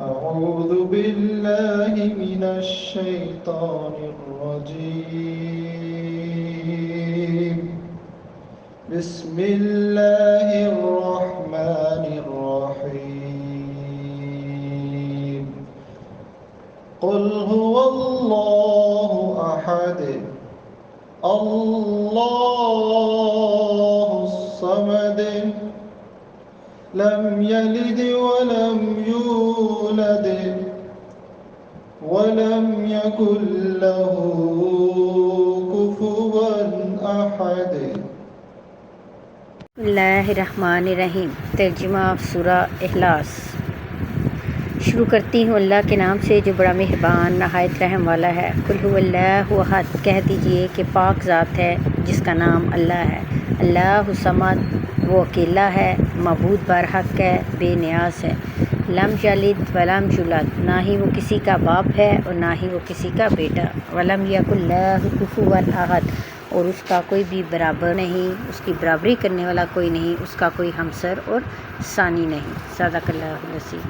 أعوذ بالله من الشيطان الرجيم بسم الله الرحمن الرحيم قل هو الله أحد الله الصمد لم يلد ولم يولد ولم يكن له كفوا أحد। बिस्मिल्लाहिर्रहमानिर्रहीम। तर्जुमा सूरा इखलास। शुरू करती हूँ अल्लाह के नाम से जो बड़ा मेहरबान नहायत रहम वाला है। कुल हुवल्लाहु अहद, कह दीजिए कि पाक ज़ात है जिसका नाम अल्लाह है। अल्लाहु समद, वो अकेला है, मबूद बरहक है, बेनियाज है। लम यलिद वलम युलद, ना ही वो किसी का बाप है और ना ही वो किसी का बेटा। वलम यकुल लहु कुफुवन अहद, और उसका कोई भी बराबर नहीं, उसकी बराबरी करने वाला कोई नहीं, उसका कोई हमसर और सानी नहीं। सदक़ल्लाहुल अज़ीम।